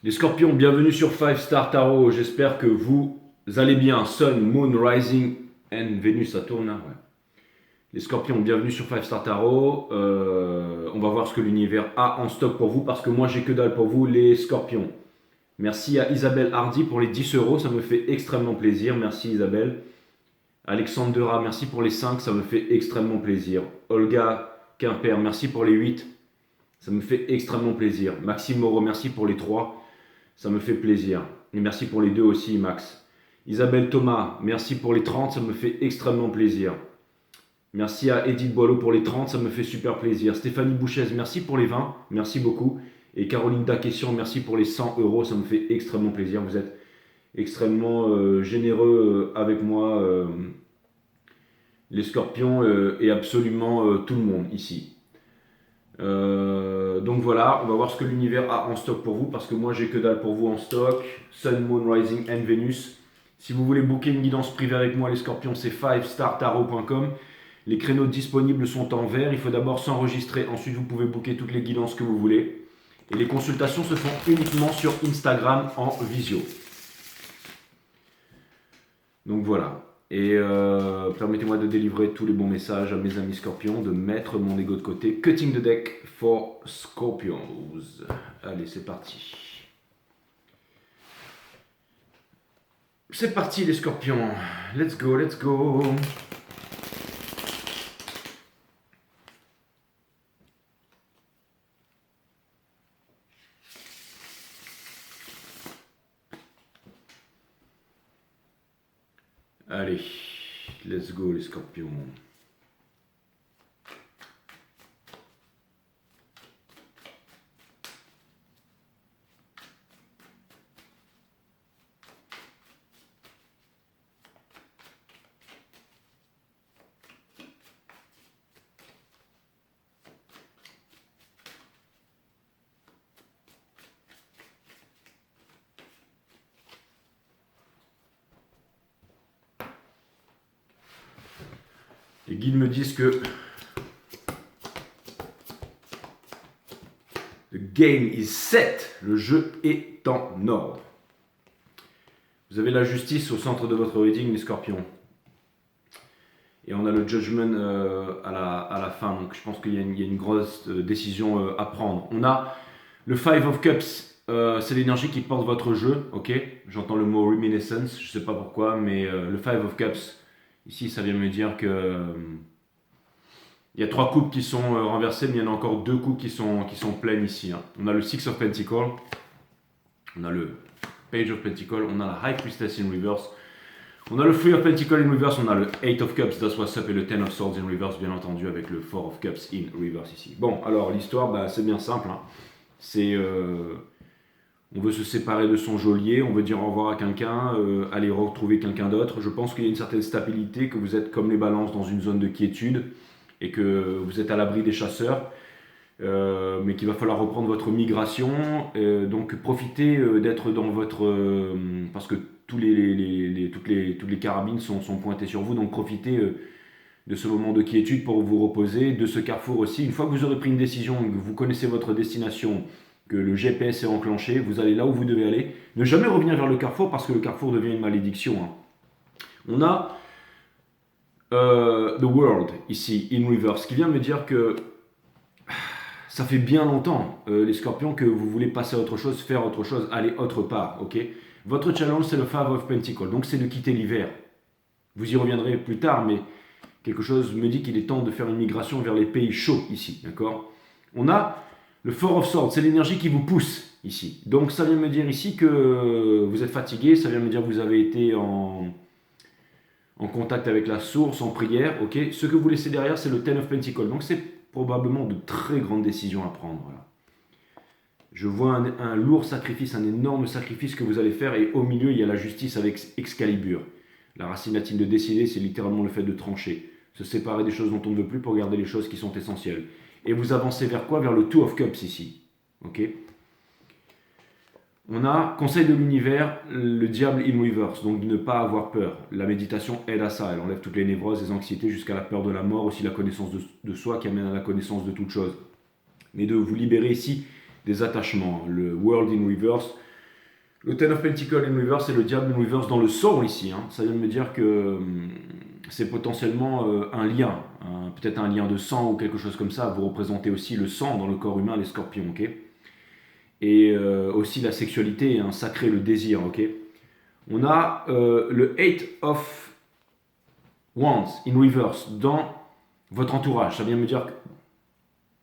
Les scorpions, bienvenue sur 5 Star Tarot. J'espère que vous allez bien. Sun, Moon, Rising and Venus, ça tourne là. Ouais. Les scorpions, bienvenue sur 5 Star Tarot. On va voir ce que l'univers a en stock pour vous parce que moi j'ai que dalle pour vous, les scorpions. Merci à Isabelle Hardy pour les 10 euros, ça me fait extrêmement plaisir. Merci Isabelle. Alexandra, merci pour les 5, ça me fait extrêmement plaisir. Olga Quimper, merci pour les 8, ça me fait extrêmement plaisir. Maxime Moreau, merci pour les 3. Ça me fait plaisir. Et merci pour les 2 aussi, Max. Isabelle Thomas, merci pour les 30, ça me fait extrêmement plaisir. Merci à Edith Boileau pour les 30, ça me fait super plaisir. Stéphanie Bouchez, merci pour les 20, merci beaucoup. Et Caroline Daquession, merci pour les 100 euros, ça me fait extrêmement plaisir. Vous êtes extrêmement généreux avec moi, les scorpions, et absolument tout le monde ici. Donc voilà, on va voir ce que l'univers a en stock pour vous parce que moi j'ai que dalle pour vous en stock. Sun, Moon, Rising and Venus. Si vous voulez booker une guidance privée avec moi les scorpions, c'est 5startarot.com. Les créneaux disponibles sont en vert, il faut d'abord s'enregistrer, ensuite vous pouvez booker toutes les guidances que vous voulez. Et les consultations se font uniquement sur Instagram en visio. Donc voilà. Et permettez-moi de délivrer tous les bons messages à mes amis scorpions, de mettre mon ego de côté. Cutting the deck for Scorpions. Allez, c'est parti. C'est parti les scorpions. Let's go, let's go. Allez, let's go les scorpions. Les guides me disent que the game is set, le jeu est en ordre. Vous avez la justice au centre de votre reading, les scorpions. Et on a le judgment à la fin, donc je pense qu'il y a une grosse décision à prendre. On a le Five of Cups, c'est l'énergie qui porte votre jeu, ok. J'entends le mot reminiscence, je ne sais pas pourquoi, mais le Five of Cups, ici ça vient me dire que il y a 3 coupes qui sont renversées, mais il y en a encore 2 coupes qui sont pleines ici. Hein. On a le Six of Pentacles, on a le Page of Pentacles, on a la High Priestess in Reverse, on a le Three of Pentacles in Reverse, on a le Eight of Cups, that's what's up, et le Ten of Swords in Reverse, bien entendu, avec le Four of Cups in Reverse ici. Bon, alors l'histoire, bah, c'est bien simple. Hein. C'est... on veut se séparer de son geôlier, on veut dire au revoir à quelqu'un, aller retrouver quelqu'un d'autre. Je pense qu'il y a une certaine stabilité, que vous êtes comme les balances dans une zone de quiétude, et que vous êtes à l'abri des chasseurs, mais qu'il va falloir reprendre votre migration. Donc profitez d'être dans votre... parce que toutes les carabines sont pointées sur vous, donc profitez de ce moment de quiétude pour vous reposer, de ce carrefour aussi. Une fois que vous aurez pris une décision, que vous connaissez votre destination, que le GPS est enclenché, vous allez là où vous devez aller. Ne jamais revenir vers le carrefour parce que le carrefour devient une malédiction. Hein. On a The World ici, in reverse, qui vient me dire que ça fait bien longtemps, les scorpions, que vous voulez passer à autre chose, faire autre chose, aller autre part, ok. Votre challenge, c'est le Five of Pentacles, donc c'est de quitter l'hiver. Vous y reviendrez plus tard, mais quelque chose me dit qu'il est temps de faire une migration vers les pays chauds ici, d'accord. On a le Four of Swords, c'est l'énergie qui vous pousse ici. Donc ça vient me dire ici que vous êtes fatigué, ça vient me dire que vous avez été en contact avec la source, en prière, ok. Ce que vous laissez derrière, c'est le Ten of Pentacles. Donc c'est probablement de très grandes décisions à prendre. Voilà. Je vois un lourd sacrifice, un énorme sacrifice que vous allez faire, et au milieu, il y a la justice avec Excalibur. La racine latine de décider, c'est littéralement le fait de trancher. Se séparer des choses dont on ne veut plus pour garder les choses qui sont essentielles. Et vous avancez vers quoi? Vers le Two of Cups ici. Ok. On a conseil de l'univers, le diable in reverse, donc de ne pas avoir peur. La méditation aide à ça, elle enlève toutes les névroses, les anxiétés, jusqu'à la peur de la mort, aussi la connaissance de soi qui amène à la connaissance de toute chose. Mais de vous libérer ici des attachements. Le world in reverse, Le Ten of Pentacles in Reverse, c'est le diable in Reverse dans le soul ici. Hein. Ça vient de me dire que c'est potentiellement un lien, peut-être un lien de sang ou quelque chose comme ça. Vous représentez aussi le sang dans le corps humain, les scorpions, ok? Et aussi la sexualité, un sacré, le désir, ok? On a le Eight of Wands in Reverse dans votre entourage. Ça vient me dire,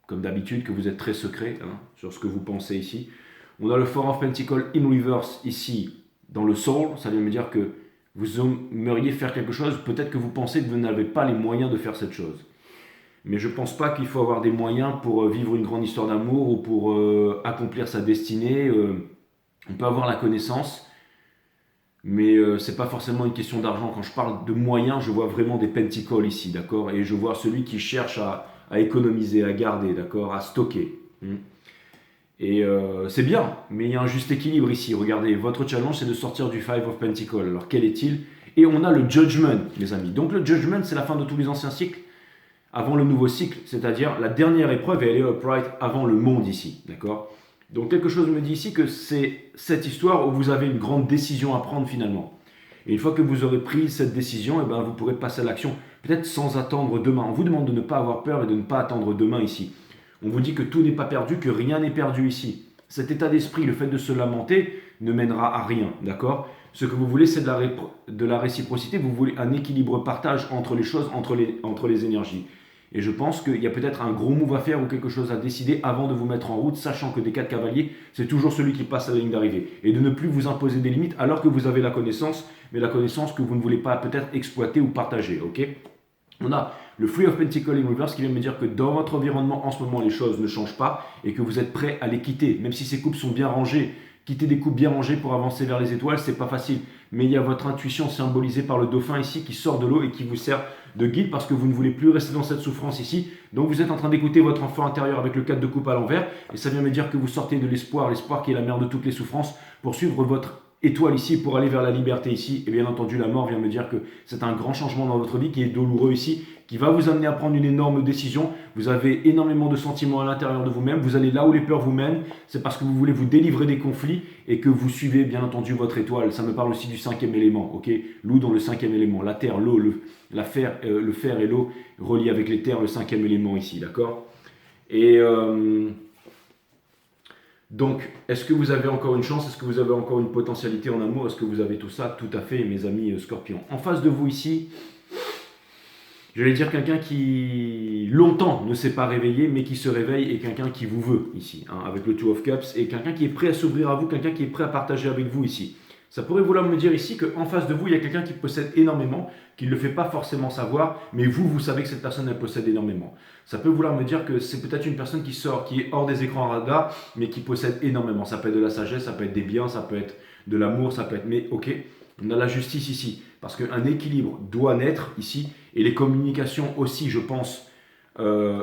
comme d'habitude, que vous êtes très secret sur ce que vous pensez ici. On a le Four of Pentacles in Reverse ici dans le soul. Ça vient me dire que vous aimeriez faire quelque chose. Peut-être que vous pensez que vous n'avez pas les moyens de faire cette chose. Mais je ne pense pas qu'il faut avoir des moyens pour vivre une grande histoire d'amour ou pour accomplir sa destinée. On peut avoir la connaissance, mais ce n'est pas forcément une question d'argent. Quand je parle de moyens, je vois vraiment des pentacles ici, d'accord? Et je vois celui qui cherche à économiser, à garder, d'accord? À stocker. Et c'est bien, mais il y a un juste équilibre ici. Regardez, votre challenge, c'est de sortir du Five of Pentacles. Alors, quel est-il? Et on a le Judgment, mes amis. Donc, le Judgment, c'est la fin de tous les anciens cycles, avant le nouveau cycle, c'est-à-dire la dernière épreuve, et elle est upright avant le monde ici, d'accord? Donc, quelque chose me dit ici que c'est cette histoire où vous avez une grande décision à prendre finalement. Et une fois que vous aurez pris cette décision, eh ben, vous pourrez passer à l'action, peut-être sans attendre demain. On vous demande de ne pas avoir peur et de ne pas attendre demain ici. On vous dit que tout n'est pas perdu, que rien n'est perdu ici. Cet état d'esprit, le fait de se lamenter, ne mènera à rien, d'accord? Ce que vous voulez, c'est de la réciprocité, vous voulez un équilibre partage entre les choses, entre les énergies. Et je pense qu'il y a peut-être un gros move à faire ou quelque chose à décider avant de vous mettre en route, sachant que des 4 cavaliers, c'est toujours celui qui passe à la ligne d'arrivée. Et de ne plus vous imposer des limites alors que vous avez la connaissance, mais la connaissance que vous ne voulez pas peut-être exploiter ou partager, ok? On a le Three of Pentacles in Reverse qui vient me dire que dans votre environnement, en ce moment, les choses ne changent pas et que vous êtes prêt à les quitter. Même si ces coupes sont bien rangées, quitter des coupes bien rangées pour avancer vers les étoiles, c'est pas facile. Mais il y a votre intuition symbolisée par le dauphin ici qui sort de l'eau et qui vous sert de guide parce que vous ne voulez plus rester dans cette souffrance ici. Donc vous êtes en train d'écouter votre enfant intérieur avec le 4 de coupe à l'envers et ça vient me dire que vous sortez de l'espoir qui est la mère de toutes les souffrances pour suivre votre étoile ici pour aller vers la liberté ici. Et bien entendu, la mort vient me dire que c'est un grand changement dans votre vie qui est douloureux ici, qui va vous amener à prendre une énorme décision. Vous avez énormément de sentiments à l'intérieur de vous-même. Vous allez là où les peurs vous mènent. C'est parce que vous voulez vous délivrer des conflits et que vous suivez bien entendu votre étoile. Ça me parle aussi du 5e élément. Ok, Loup dans le 5e élément. La terre, l'eau, le fer et l'eau reliés avec les terres, le 5e élément ici. D'accord? Et donc, est-ce que vous avez encore une chance? Est-ce que vous avez encore une potentialité en amour? Est-ce que vous avez tout ça? Tout à fait, mes amis scorpions. En face de vous ici, j'allais dire quelqu'un qui longtemps ne s'est pas réveillé, mais qui se réveille, et quelqu'un qui vous veut ici, avec le Two of Cups, et quelqu'un qui est prêt à s'ouvrir à vous, quelqu'un qui est prêt à partager avec vous ici. Ça pourrait vouloir me dire ici qu'en face de vous, il y a quelqu'un qui possède énormément, qui ne le fait pas forcément savoir, mais vous savez que cette personne, elle possède énormément. Ça peut vouloir me dire que c'est peut-être une personne qui est hors des écrans radars, mais qui possède énormément. Ça peut être de la sagesse, ça peut être des biens, ça peut être de l'amour, ça peut être... Mais ok, on a la justice ici, parce qu'un équilibre doit naître ici, et les communications aussi, je pense,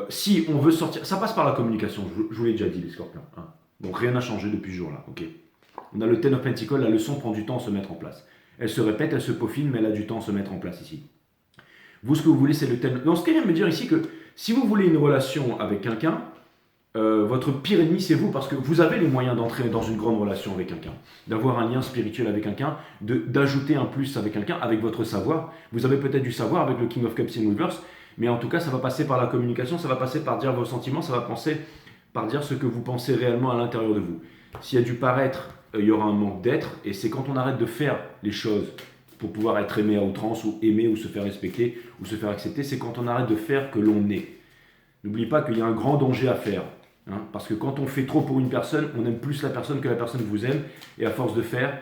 si on veut sortir... Ça passe par la communication, je vous l'ai déjà dit, les scorpions. Donc rien n'a changé depuis ce jour-là, ok. On a le Ten of Pentacles, la leçon prend du temps à se mettre en place. Elle se répète, elle se peaufine, mais elle a du temps à se mettre en place ici. Vous, ce que vous voulez, c'est le Ten... Donc, ce qui vient me dire ici que si vous voulez une relation avec quelqu'un, votre pire ennemi, c'est vous, parce que vous avez les moyens d'entrer dans une grande relation avec quelqu'un, d'avoir un lien spirituel avec quelqu'un, d'ajouter un plus avec quelqu'un, avec votre savoir. Vous avez peut-être du savoir avec le King of Cups in Reverse, mais en tout cas, ça va passer par la communication, ça va passer par dire vos sentiments, ça va passer par dire ce que vous pensez réellement à l'intérieur de vous. S'il y a du paraître, il y aura un manque d'être, et c'est quand on arrête de faire les choses pour pouvoir être aimé à outrance, ou aimer, ou se faire respecter, ou se faire accepter, c'est quand on arrête de faire que l'on est. N'oubliez pas qu'il y a un grand danger à faire, parce que quand on fait trop pour une personne, on aime plus la personne que la personne vous aime, et à force de faire,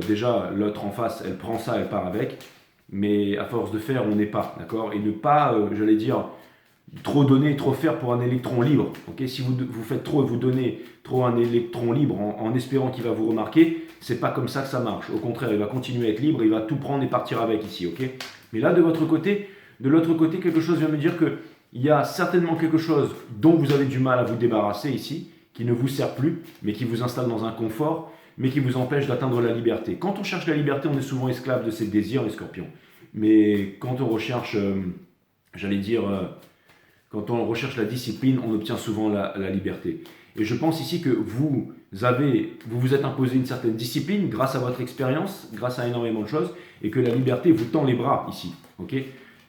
déjà l'autre en face, elle prend ça, elle part avec, mais à force de faire, on n'est pas, d'accord? Et ne pas, j'allais dire, trop donner, trop faire pour un électron libre. Okay, si vous faites trop et vous donnez trop un électron libre en espérant qu'il va vous remarquer, c'est pas comme ça que ça marche. Au contraire, il va continuer à être libre, il va tout prendre et partir avec ici. Okay, mais là, de l'autre côté, quelque chose vient me dire qu'il y a certainement quelque chose dont vous avez du mal à vous débarrasser ici, qui ne vous sert plus, mais qui vous installe dans un confort, mais qui vous empêche d'atteindre la liberté. Quand on cherche la liberté, on est souvent esclave de ses désirs, les scorpions. Mais quand on recherche, j'allais dire... Quand on recherche la discipline, on obtient souvent la liberté. Et je pense ici que vous vous êtes imposé une certaine discipline grâce à votre expérience, grâce à énormément de choses, et que la liberté vous tend les bras ici. Ok?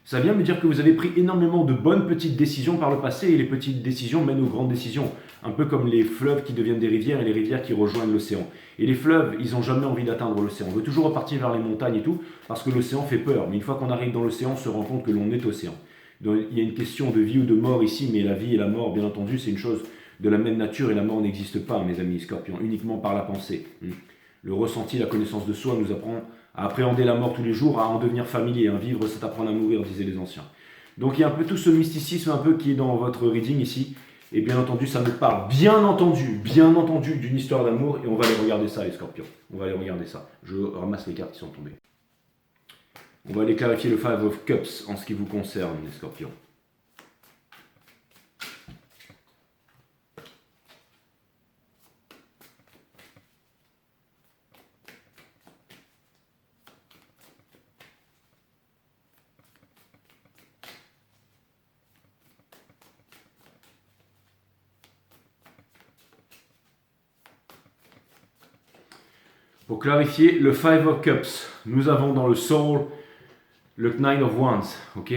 Ça vient me dire que vous avez pris énormément de bonnes petites décisions par le passé, et les petites décisions mènent aux grandes décisions. Un peu comme les fleuves qui deviennent des rivières et les rivières qui rejoignent l'océan. Et les fleuves, ils n'ont jamais envie d'atteindre l'océan. On veut toujours repartir vers les montagnes et tout, parce que l'océan fait peur. Mais une fois qu'on arrive dans l'océan, on se rend compte que l'on est océan. Donc, il y a une question de vie ou de mort ici, mais la vie et la mort, bien entendu, c'est une chose de la même nature, et la mort n'existe pas, mes amis scorpions, uniquement par la pensée. Le ressenti, la connaissance de soi nous apprend à appréhender la mort tous les jours, à en devenir familier. Vivre, c'est apprendre à mourir, disaient les anciens. Donc il y a un peu tout ce mysticisme un peu qui est dans votre reading ici. Et bien entendu, ça me parle bien entendu d'une histoire d'amour. Et on va aller regarder ça, les scorpions. On va aller regarder ça. Je ramasse les cartes qui sont tombées. On va aller clarifier le Five of Cups en ce qui vous concerne, les scorpions. Pour clarifier, le Five of Cups, nous avons dans le Soul le Nine of Wands, ok?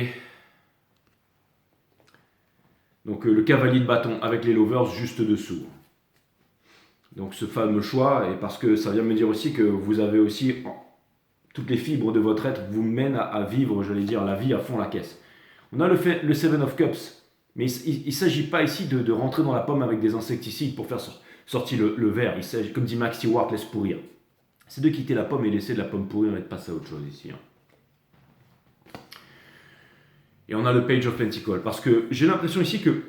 Donc le cavalier de bâton avec les lovers juste dessous. Donc ce fameux choix, et parce que ça vient me dire aussi que vous avez aussi, toutes les fibres de votre être vous mènent à vivre, j'allais dire, la vie à fond la caisse. On a le Seven of Cups, mais il ne s'agit pas ici de rentrer dans la pomme avec des insecticides pour faire sortir le verre. Il s'agit, comme dit Max Stewart, laisse pourrir. C'est de quitter la pomme et laisser de la pomme pourrir et de passer à autre chose ici. Et on a le Page of Pentacles, parce que j'ai l'impression ici que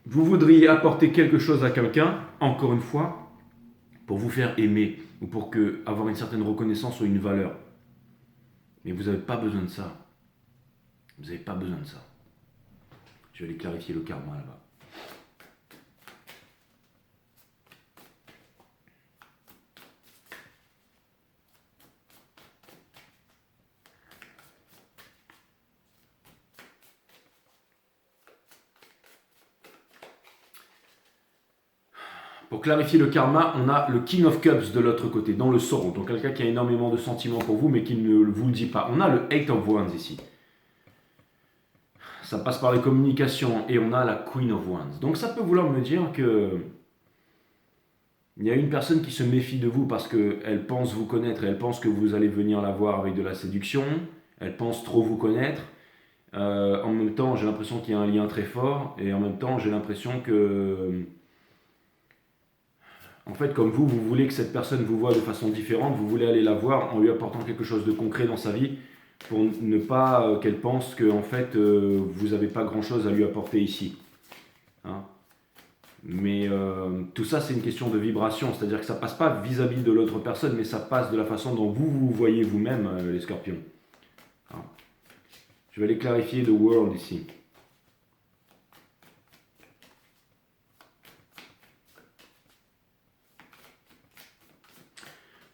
vous voudriez apporter quelque chose à quelqu'un, encore une fois, pour vous faire aimer, ou pour avoir une certaine reconnaissance ou une valeur. Mais vous n'avez pas besoin de ça. Vous n'avez pas besoin de ça. Je vais aller clarifier le karma là-bas. Pour clarifier le karma, on a le King of Cups de l'autre côté, dans le Sorrow. Donc quelqu'un qui a énormément de sentiments pour vous, mais qui ne vous le dit pas. On a le Eight of Wands ici. Ça passe par les communications. Et on a la Queen of Wands. Donc ça peut vouloir me dire que il y a une personne qui se méfie de vous parce qu'elle pense vous connaître et elle pense que vous allez venir la voir avec de la séduction. Elle pense trop vous connaître. En même temps, j'ai l'impression qu'il y a un lien très fort. Et en même temps, j'ai l'impression que... En fait, comme vous voulez que cette personne vous voie de façon différente, vous voulez aller la voir en lui apportant quelque chose de concret dans sa vie pour ne pas qu'elle pense que en fait, vous n'avez pas grand-chose à lui apporter ici. Hein? Mais tout ça, c'est une question de vibration, c'est-à-dire que ça passe pas vis-à-vis de l'autre personne, mais ça passe de la façon dont vous vous voyez vous-même, les scorpions. Hein? Je vais aller clarifier The World ici.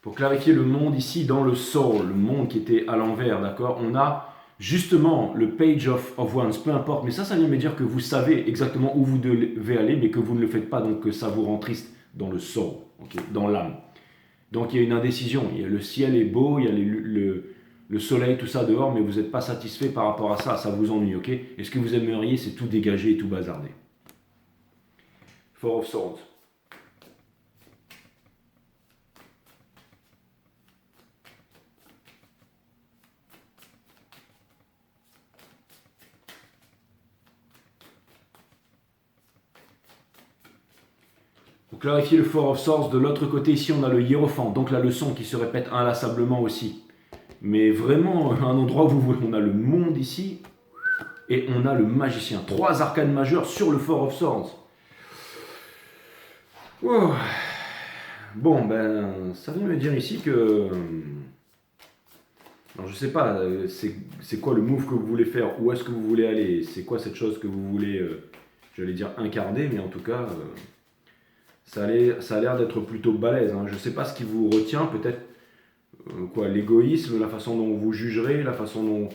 Pour clarifier le monde ici dans le soul, le monde qui était à l'envers, d'accord? On a justement le Page of Wands, peu importe, mais ça vient me dire que vous savez exactement où vous devez aller, mais que vous ne le faites pas, donc que ça vous rend triste dans le soul, okay? Dans l'âme. Donc il y a une indécision, le ciel est beau, il y a le soleil, tout ça dehors, mais vous n'êtes pas satisfait par rapport à ça, ça vous ennuie, ok? Et ce que vous aimeriez, c'est tout dégager et tout bazarder. Four of Swords. Pour clarifier le Four of Swords, de l'autre côté ici on a le Hiérophant, donc la leçon qui se répète inlassablement aussi. Mais vraiment un endroit où vous voyez, on a le monde ici et on a le magicien. 3 arcanes majeures sur le Four of Swords. Oh. Bon ben ça vient me dire ici que... Alors je sais pas, c'est quoi le move que vous voulez faire, où est-ce que vous voulez aller, c'est quoi cette chose que vous voulez, j'allais dire incarner, mais en tout cas... Ça a l'air d'être plutôt balèze. Hein. Je ne sais pas ce qui vous retient, peut-être quoi, l'égoïsme, la façon dont vous jugerez, la façon dont...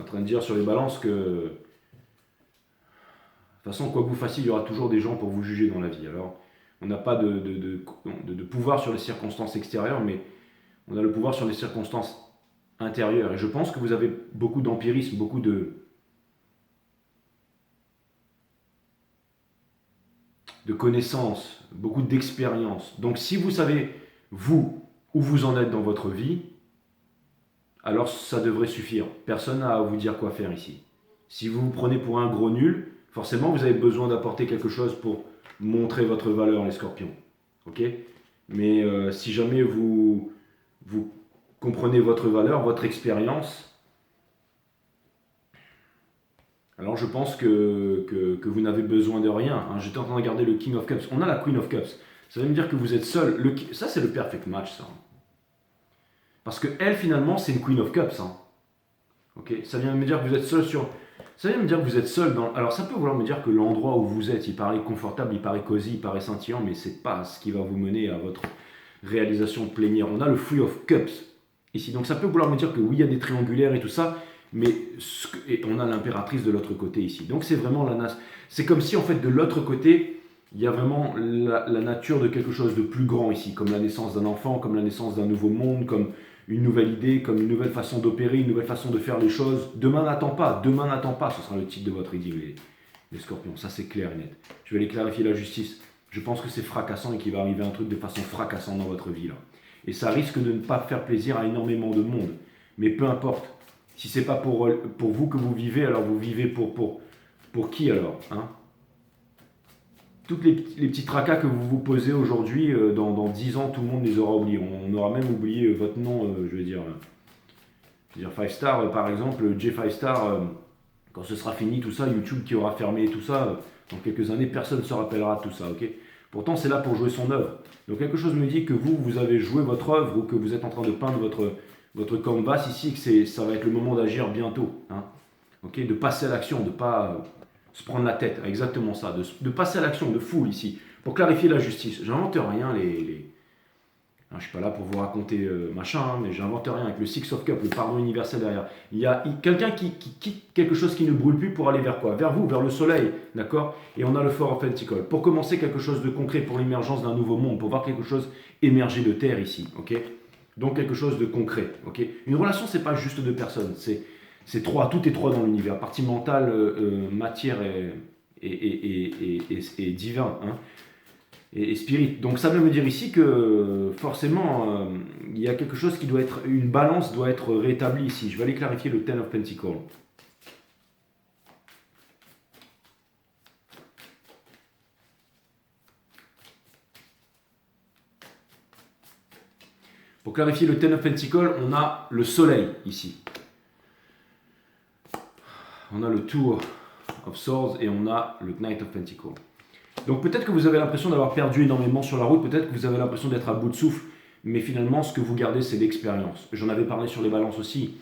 en train de dire sur les balances que, de toute façon, quoi que vous fassiez, il y aura toujours des gens pour vous juger dans la vie. Alors, on n'a pas de pouvoir sur les circonstances extérieures, mais on a le pouvoir sur les circonstances intérieures. Et je pense que vous avez beaucoup d'empirisme, beaucoup de connaissances, beaucoup d'expérience. Donc si vous savez, vous, où vous en êtes dans votre vie, alors ça devrait suffire. Personne n'a à vous dire quoi faire ici. Si vous vous prenez pour un gros nul, forcément vous avez besoin d'apporter quelque chose pour montrer votre valeur, les scorpions. Ok? Mais si jamais vous comprenez votre valeur, votre expérience, alors je pense que vous n'avez besoin de rien. Hein. J'étais en train de regarder le King of Cups. On a la Queen of Cups. Ça veut me dire que vous êtes seul. Ça, c'est le perfect match, ça. Parce que elle, finalement, c'est une Queen of Cups. Hein. Okay, ça vient me dire que vous êtes seul sur... Ça vient me dire que vous êtes seul dans... Alors, ça peut vouloir me dire que l'endroit où vous êtes, il paraît confortable, il paraît cosy, il paraît scintillant, mais c'est pas ce qui va vous mener à votre réalisation plénière. On a le Three of Cups ici. Donc, ça peut vouloir me dire que oui, il y a des triangulaires et tout ça, mais et on a l'impératrice de l'autre côté ici. Donc, c'est vraiment la... C'est comme si, en fait, de l'autre côté, il y a vraiment la nature de quelque chose de plus grand ici, comme la naissance d'un enfant, comme la naissance d'un nouveau monde, comme une nouvelle idée, comme une nouvelle façon d'opérer, une nouvelle façon de faire les choses. Demain n'attend pas, ce sera le titre de votre reading, les scorpions, ça c'est clair et net. Je vais aller clarifier la justice. Je pense que c'est fracassant et qu'il va arriver un truc de façon fracassante dans votre vie là. Et ça risque de ne pas faire plaisir à énormément de monde. Mais peu importe, si c'est pas pour vous que vous vivez, alors vous vivez pour qui alors, hein? Toutes les petits tracas que vous vous posez aujourd'hui, dans 10 ans, tout le monde les aura oubliés. On aura même oublié votre nom, je veux dire 5 Star, par exemple, J5 Star, quand ce sera fini, tout ça, YouTube qui aura fermé tout ça, dans quelques années, personne ne se rappellera de tout ça, ok? Pourtant, c'est là pour jouer son œuvre. Donc quelque chose me dit que vous avez joué votre œuvre ou que vous êtes en train de peindre votre canvas ici, que ça va être le moment d'agir bientôt, hein? Ok, de passer à l'action, de ne pas... se prendre la tête, exactement ça, de passer à l'action, de fou ici, pour clarifier la justice. J'invente rien, je ne suis pas là pour vous raconter machin, hein, mais j'invente rien avec le Six of Cups, le pardon universel derrière. Il y a quelqu'un qui quitte quelque chose qui ne brûle plus pour aller vers quoi? Vers vous, vers le soleil, d'accord? Et on a le Four of Pentacles. Pour commencer quelque chose de concret, pour l'émergence d'un nouveau monde, pour voir quelque chose émerger de terre ici, ok? Donc quelque chose de concret, ok? Une relation, c'est pas juste deux personnes, c'est trois, tout est trois dans l'univers, partie mentale, matière et divin, hein, et spirit. Donc ça veut me dire ici que forcément, il y a quelque chose qui doit être, une balance doit être rétablie ici. Je vais aller clarifier le Ten of Pentacles. Pour clarifier le Ten of Pentacles, on a le soleil ici. On a le Tour of Swords et on a le Knight of Pentacles. Donc peut-être que vous avez l'impression d'avoir perdu énormément sur la route, peut-être que vous avez l'impression d'être à bout de souffle, mais finalement ce que vous gardez c'est l'expérience. J'en avais parlé sur les balances aussi.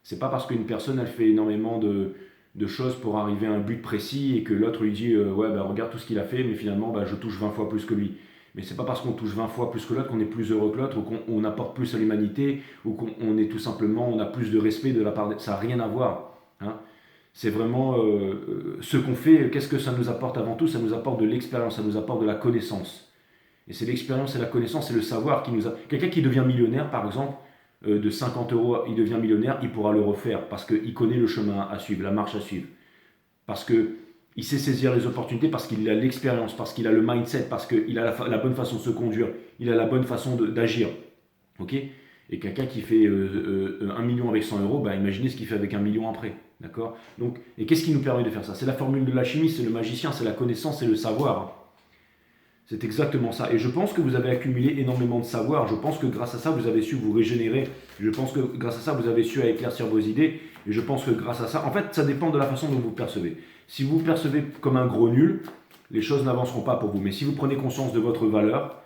C'est pas parce qu'une personne elle fait énormément de choses pour arriver à un but précis et que l'autre lui dit ouais bah regarde tout ce qu'il a fait mais finalement bah, je touche 20 fois plus que lui. Mais c'est pas parce qu'on touche 20 fois plus que l'autre qu'on est plus heureux que l'autre ou qu'on apporte plus à l'humanité ou qu'on est tout simplement, on a plus de respect de la part de... Ça n'a rien à voir, hein. C'est vraiment ce qu'on fait, qu'est-ce que ça nous apporte avant tout? Ça nous apporte de l'expérience, ça nous apporte de la connaissance. Et c'est l'expérience et la connaissance et le savoir qui nous a... Quelqu'un qui devient millionnaire, par exemple, de 50 euros, il devient millionnaire, il pourra le refaire parce qu'il connaît le chemin à suivre, la marche à suivre. Parce qu'il sait saisir les opportunités, parce qu'il a l'expérience, parce qu'il a le mindset, parce qu'il a la bonne façon de se conduire, il a la bonne façon d'agir. Ok? Et quelqu'un qui fait 1 million avec 100 euros, bah, imaginez ce qu'il fait avec 1 million après. D'accord? Donc, et qu'est-ce qui nous permet de faire ça? C'est la formule de la chimie, c'est le magicien, c'est la connaissance, c'est le savoir. C'est exactement ça. Et je pense que vous avez accumulé énormément de savoir. Je pense que grâce à ça, vous avez su vous régénérer. Je pense que grâce à ça, vous avez su éclaircir vos idées. Et je pense que grâce à ça, en fait, ça dépend de la façon dont vous percevez. Si vous percevez comme un gros nul, les choses n'avanceront pas pour vous. Mais si vous prenez conscience de votre valeur,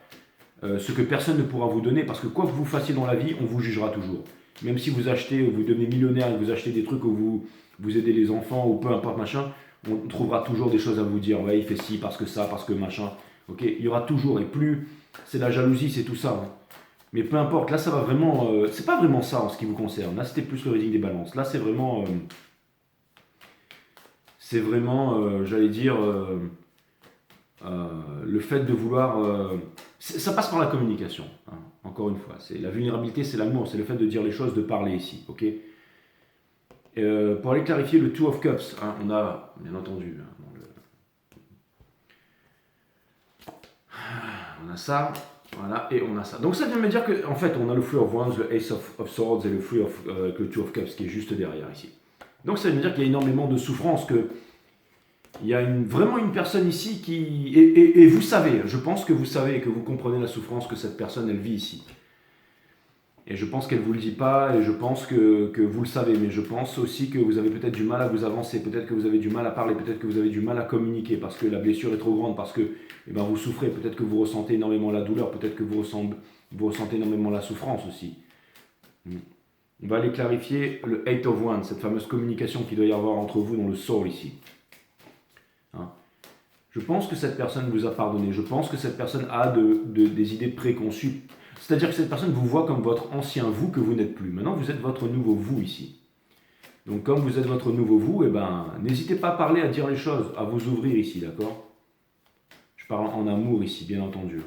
ce que personne ne pourra vous donner, parce que quoi que vous fassiez dans la vie, on vous jugera toujours. Même si vous achetez, vous devenez millionnaire et vous achetez des trucs où vous aidez les enfants ou peu importe machin, on trouvera toujours des choses à vous dire. Ouais, il fait ci parce que ça, parce que machin. Ok, il y aura toujours, et plus c'est la jalousie, c'est tout ça. Hein. Mais peu importe, là ça va vraiment, c'est pas vraiment ça en ce qui vous concerne. Là c'était plus le reading des balances. Là c'est vraiment c'est vraiment, j'allais dire, le fait de vouloir... ça passe par la communication, hein, encore une fois. La vulnérabilité, c'est l'amour, c'est le fait de dire les choses, de parler ici, ok. Pour aller clarifier le Two of Cups, hein, on a, bien entendu, on a ça, voilà, et on a ça. Donc ça vient me dire que, en fait, on a le Three of Wands, le Ace of Swords et le Two of Cups qui est juste derrière ici. Donc ça veut dire qu'il y a énormément de souffrance, il y a vraiment une personne ici qui... Et vous savez, je pense que vous savez et que vous comprenez la souffrance que cette personne, elle vit ici. Et je pense qu'elle ne vous le dit pas, et je pense que vous le savez, mais je pense aussi que vous avez peut-être du mal à vous avancer, peut-être que vous avez du mal à parler, peut-être que vous avez du mal à communiquer, parce que la blessure est trop grande, parce que vous souffrez, peut-être que vous ressentez énormément la douleur, peut-être que vous ressentez énormément la souffrance aussi. On va aller clarifier le Eight of Wands, cette fameuse communication qu'il doit y avoir entre vous dans le soul ici. Hein. Je pense que cette personne vous a pardonné, je pense que cette personne a des idées préconçues. C'est-à-dire que cette personne vous voit comme votre ancien vous que vous n'êtes plus. Maintenant, vous êtes votre nouveau vous ici. Donc, comme vous êtes votre nouveau vous, n'hésitez pas à parler, à dire les choses, à vous ouvrir ici, d'accord? Je parle en amour ici, bien entendu.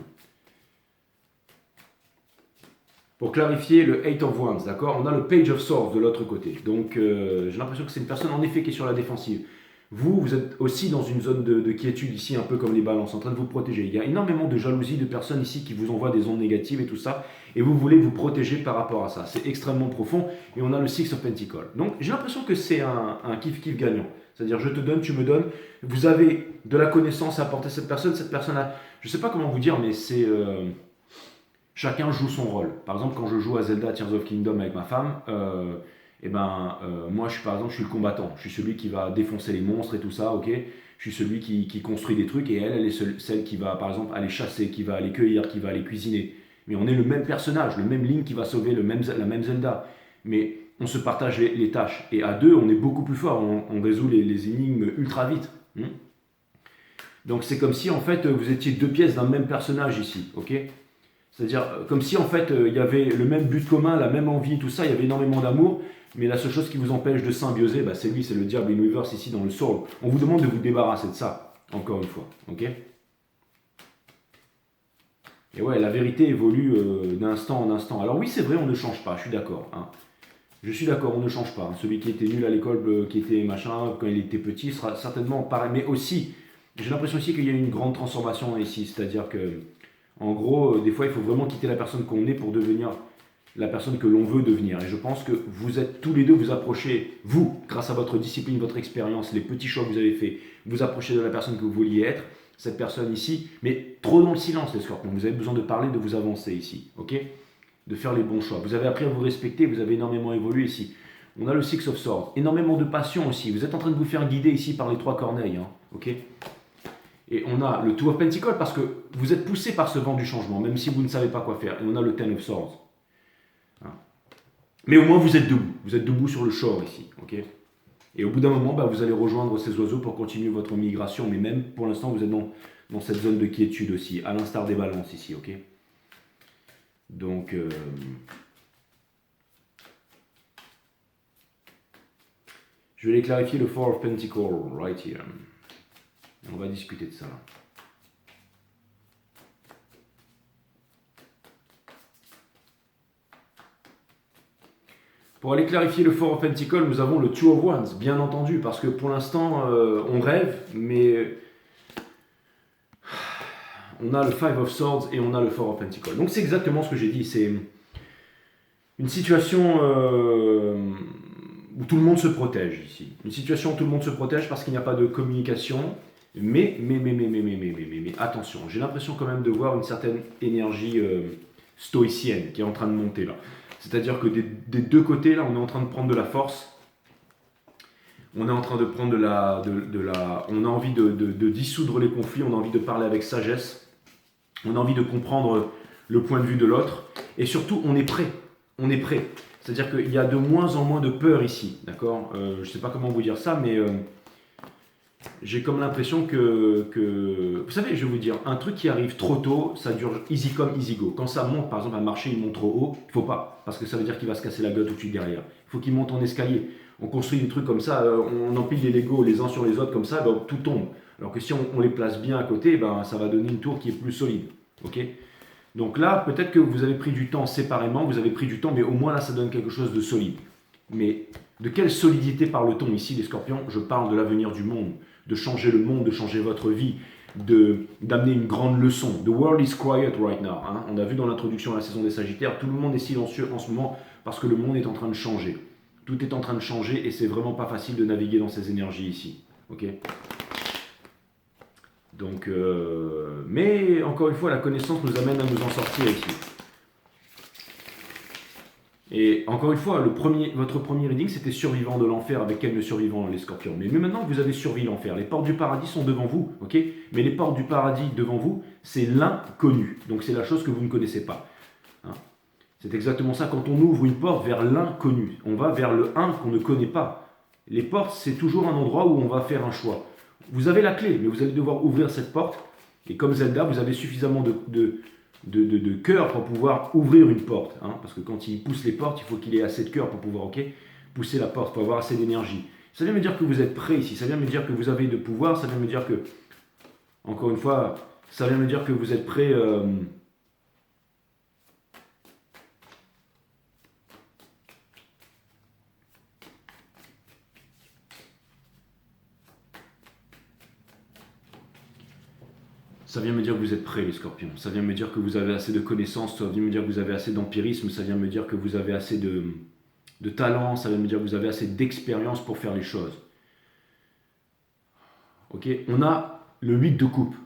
Pour clarifier le Eight of Wands, d'accord? On a le Page of Swords de l'autre côté. Donc, j'ai l'impression que c'est une personne, en effet, qui est sur la défensive. Vous êtes aussi dans une zone de quiétude ici, un peu comme les balances, en train de vous protéger. Il y a énormément de jalousie de personnes ici qui vous envoient des ondes négatives et tout ça, et vous voulez vous protéger par rapport à ça. C'est extrêmement profond, et on a le Six of Pentacles. Donc j'ai l'impression que c'est un kiff-kiff gagnant. C'est-à-dire je te donne, tu me donnes, vous avez de la connaissance à apporter à cette personne a... Je ne sais pas comment vous dire, mais c'est... chacun joue son rôle. Par exemple, quand je joue à Zelda Tears of Kingdom avec ma femme... moi, par exemple, je suis le combattant. Je suis celui qui va défoncer les monstres et tout ça, ok. Je suis celui qui construit des trucs et elle est celle qui va, par exemple, aller chasser, qui va aller cueillir, qui va aller cuisiner. Mais on est le même personnage, le même Link qui va sauver la même Zelda. Mais on se partage les tâches. Et à deux, on est beaucoup plus fort. On résout les énigmes ultra vite. Donc c'est comme si, en fait, vous étiez deux pièces d'un même personnage ici, ok. C'est-à-dire, comme si, en fait, il y avait le même but commun, la même envie, tout ça, il y avait énormément d'amour. Mais la seule chose qui vous empêche de symbioser, c'est lui, c'est le diable Universe ici dans le soul. On vous demande de vous débarrasser de ça, encore une fois, ok. Et ouais, la vérité évolue d'instant en instant. Alors oui, c'est vrai, on ne change pas, je suis d'accord. Hein. Je suis d'accord, on ne change pas. Celui qui était nul à l'école, qui était machin, quand il était petit, sera certainement pareil. Mais aussi, j'ai l'impression aussi qu'il y a une grande transformation ici. C'est-à-dire que, en gros, des fois, il faut vraiment quitter la personne qu'on est pour devenir la personne que l'on veut devenir. Et je pense que vous êtes tous les deux, vous approchez, vous, grâce à votre discipline, votre expérience, les petits choix que vous avez faits, vous approchez de la personne que vous vouliez être, cette personne ici, mais trop dans le silence, les scorpions. Vous avez besoin de parler, de vous avancer ici, ok? De faire les bons choix. Vous avez appris à vous respecter, vous avez énormément évolué ici. On a le Six of Swords, énormément de passion aussi. Vous êtes en train de vous faire guider ici par les trois corneilles, hein, ok? Et on a le Two of Pentacles parce que vous êtes poussé par ce vent du changement, même si vous ne savez pas quoi faire. Et on a le Ten of Swords. Mais au moins vous êtes debout sur le shore ici, ok. Et au bout d'un moment, vous allez rejoindre ces oiseaux pour continuer votre migration, mais même pour l'instant vous êtes dans cette zone de quiétude aussi, à l'instar des balances ici, ok. Donc, je vais les clarifier le Four of Pentacles, right here. On va discuter de ça. Pour aller clarifier le Four of Pentacles, nous avons le Two of Wands, bien entendu, parce que pour l'instant, on rêve, mais on a le Five of Swords et on a le Four of Pentacles. Donc c'est exactement ce que j'ai dit, c'est une situation où tout le monde se protège ici. Une situation où tout le monde se protège parce qu'il n'y a pas de communication, mais attention, j'ai l'impression quand même de voir une certaine énergie stoïcienne qui est en train de monter là. C'est-à-dire que des deux côtés, là, on est en train de prendre de la force. On est en train de prendre on a envie de dissoudre les conflits, on a envie de parler avec sagesse. On a envie de comprendre le point de vue de l'autre. Et surtout, on est prêt. On est prêt. C'est-à-dire qu'il y a de moins en moins de peur ici. D'accord, je ne sais pas comment vous dire ça, mais j'ai comme l'impression que... Vous savez, je vais vous dire, un truc qui arrive trop tôt, ça dure easy come, easy go. Quand ça monte, par exemple, un marché, il monte trop haut, il ne faut pas. Parce que ça veut dire qu'il va se casser la gueule tout de suite derrière. Il faut qu'il monte en escalier. on construit des trucs comme ça, on empile les Legos les uns sur les autres comme ça, ben, tout tombe. Alors que si on les place bien à côté, ben, ça va donner une tour qui est plus solide. Ok. Donc là, peut-être que vous avez pris du temps séparément, vous avez pris du temps, mais au moins là, ça donne quelque chose de solide. Mais de quelle solidité parle-t-on ici, les scorpions? Je parle de l'avenir du monde, de changer le monde, de changer votre vie, d'amener une grande leçon. The world is quiet right now. Hein. On a vu dans l'introduction à la saison des Sagittaires, tout le monde est silencieux en ce moment parce que le monde est en train de changer. Tout est en train de changer et c'est vraiment pas facile de naviguer dans ces énergies ici. Ok. Donc, mais encore une fois, la connaissance nous amène à nous en sortir ici. Et encore une fois, votre premier reading, c'était survivant de l'enfer avec quel le survivant, les scorpions. Mais maintenant que vous avez survécu l'enfer, les portes du paradis sont devant vous, ok? Mais les portes du paradis devant vous, c'est l'inconnu. Donc c'est la chose que vous ne connaissez pas. Hein? C'est exactement ça. Quand on ouvre une porte vers l'inconnu, on va vers le 1 qu'on ne connaît pas. Les portes, c'est toujours un endroit où on va faire un choix. Vous avez la clé, mais vous allez devoir ouvrir cette porte. Et comme Zelda, vous avez suffisamment de cœur pour pouvoir ouvrir une porte. Hein, parce que quand il pousse les portes, il faut qu'il ait assez de cœur pour pouvoir pousser la porte, pour avoir assez d'énergie. Ça vient me dire que vous êtes prêt ici. Ça vient me dire que vous avez de pouvoir. Ça vient me dire que, encore une fois, ça vient me dire que vous êtes prêt... Ça vient me dire que vous êtes prêts, les scorpions. Ça vient me dire que vous avez assez de connaissances. Ça vient me dire que vous avez assez d'empirisme. Ça vient me dire que vous avez assez de talent. Ça vient me dire que vous avez assez d'expérience pour faire les choses. Ok. On a le 8 de coupe.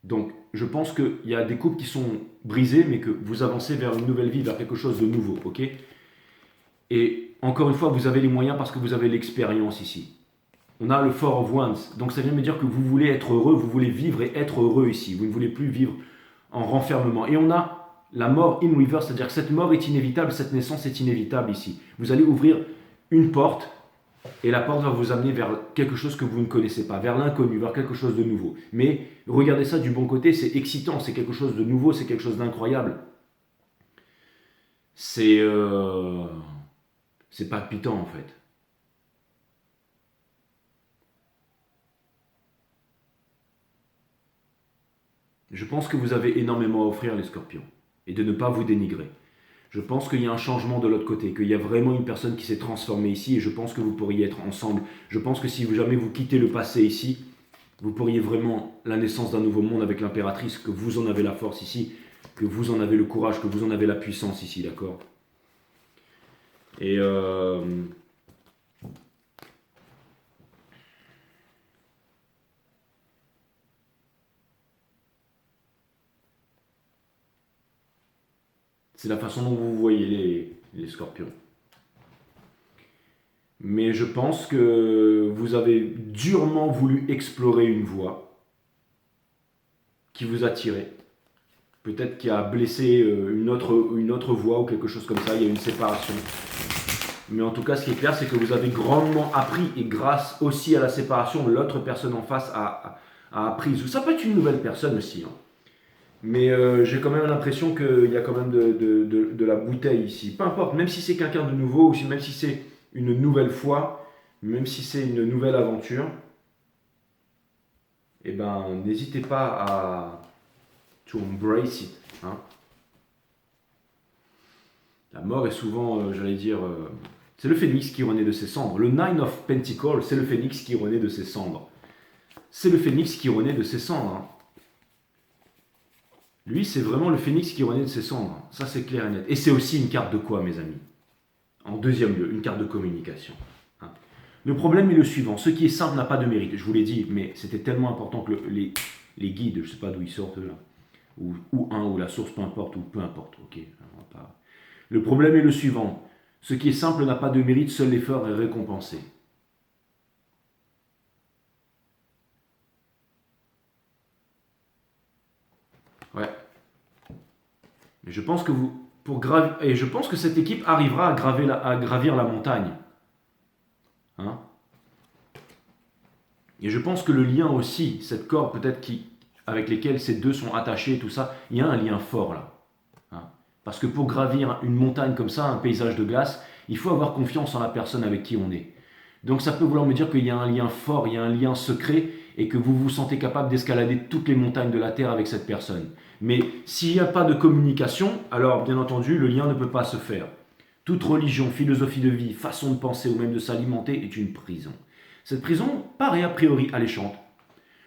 Donc, je pense qu'il y a des coupes qui sont brisées, mais que vous avancez vers une nouvelle vie, vers quelque chose de nouveau. Ok. Et encore une fois, vous avez les moyens parce que vous avez l'expérience ici. On a le Four of Wands, donc ça vient me dire que vous voulez être heureux, vous voulez vivre et être heureux ici. Vous ne voulez plus vivre en renfermement. Et on a la mort in reverse, c'est-à-dire que cette mort est inévitable, cette naissance est inévitable ici. Vous allez ouvrir une porte et la porte va vous amener vers quelque chose que vous ne connaissez pas, vers l'inconnu, vers quelque chose de nouveau. Mais regardez ça du bon côté, c'est excitant, c'est quelque chose de nouveau, c'est quelque chose d'incroyable. C'est palpitant en fait. Je pense que vous avez énormément à offrir, les scorpions, et de ne pas vous dénigrer. Je pense qu'il y a un changement de l'autre côté, qu'il y a vraiment une personne qui s'est transformée ici, et je pense que vous pourriez être ensemble. Je pense que si jamais vous quittez le passé ici, vous pourriez vraiment la naissance d'un nouveau monde avec l'impératrice, que vous en avez la force ici, que vous en avez le courage, que vous en avez la puissance ici, d'accord? Et c'est la façon dont vous voyez les scorpions. Mais je pense que vous avez durement voulu explorer une voie qui vous a tiré. Peut-être qui a blessé une autre voie ou quelque chose comme ça, il y a une séparation. Mais en tout cas, ce qui est clair, c'est que vous avez grandement appris, et grâce aussi à la séparation, l'autre personne en face a appris. Ça peut être une nouvelle personne aussi. Hein. Mais j'ai quand même l'impression qu'il y a quand même de la bouteille ici. Peu importe, même si c'est quelqu'un de nouveau, ou même si c'est une nouvelle fois, même si c'est une nouvelle aventure, eh ben, n'hésitez pas à to embrace it. Hein. La mort est souvent, j'allais dire, c'est le phénix qui renaît de ses cendres. Le Nine of Pentacles, c'est le phénix qui renaît de ses cendres. C'est le phénix qui renaît de ses cendres. Hein. Lui, c'est vraiment le phénix qui renaît de ses cendres. Ça, c'est clair et net. Et c'est aussi une carte de quoi, mes amis? En deuxième lieu, une carte de communication. Hein. Le problème est le suivant. Ce qui est simple n'a pas de mérite. Je vous l'ai dit, mais c'était tellement important que les guides, je ne sais pas d'où ils sortent là, ou la source, peu importe, ou peu importe. Ok. Le problème est le suivant. Ce qui est simple n'a pas de mérite, seul l'effort est récompensé. Ouais. Mais je pense que et je pense que cette équipe arrivera à gravir la montagne. Hein? Et je pense que le lien aussi, cette corde peut-être avec lesquelles ces deux sont attachés, tout ça, il y a un lien fort là. Hein? Parce que pour gravir une montagne comme ça, un paysage de glace, il faut avoir confiance en la personne avec qui on est. Donc ça peut vouloir me dire qu'il y a un lien fort, il y a un lien secret et que vous vous sentez capable d'escalader toutes les montagnes de la Terre avec cette personne. Mais s'il n'y a pas de communication, alors bien entendu, le lien ne peut pas se faire. Toute religion, philosophie de vie, façon de penser ou même de s'alimenter est une prison. Cette prison paraît a priori alléchante,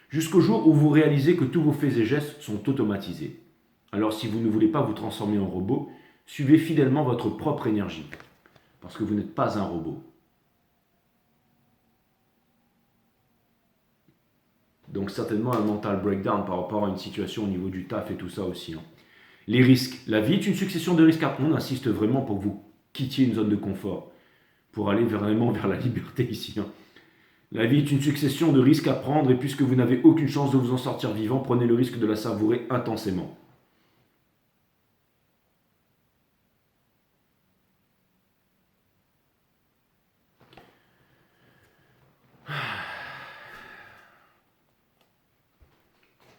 jusqu'au jour où vous réalisez que tous vos faits et gestes sont automatisés. Alors si vous ne voulez pas vous transformer en robot, suivez fidèlement votre propre énergie, parce que vous n'êtes pas un robot. Donc certainement un mental breakdown par rapport à une situation au niveau du taf et tout ça aussi. Les risques. La vie est une succession de risques à prendre. On insiste vraiment pour que vous quittiez une zone de confort, pour aller vraiment vers la liberté ici. La vie est une succession de risques à prendre et puisque vous n'avez aucune chance de vous en sortir vivant, prenez le risque de la savourer intensément.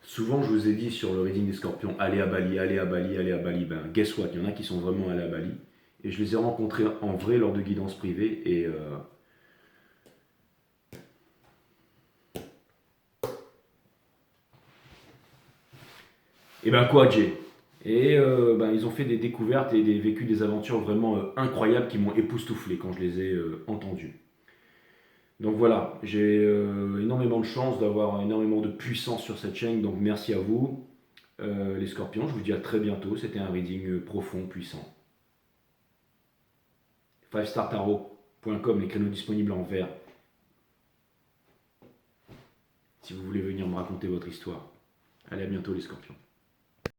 Souvent, je vous ai dit sur le reading des scorpions, allez à Bali, allez à Bali, allez à Bali. Ben, guess what, il y en a qui sont vraiment allés à Bali. Et je les ai rencontrés en vrai lors de guidance privée. Et ben quoi, Jay? Ils ont fait des découvertes et vécu des aventures vraiment incroyables qui m'ont époustouflé quand je les ai entendus. Donc voilà, j'ai énormément de chance d'avoir énormément de puissance sur cette chaîne, donc merci à vous, les scorpions. Je vous dis à très bientôt. C'était un reading profond, puissant. 5startarot.com, les créneaux disponibles en vert. Si vous voulez venir me raconter votre histoire. Allez, à bientôt, les scorpions.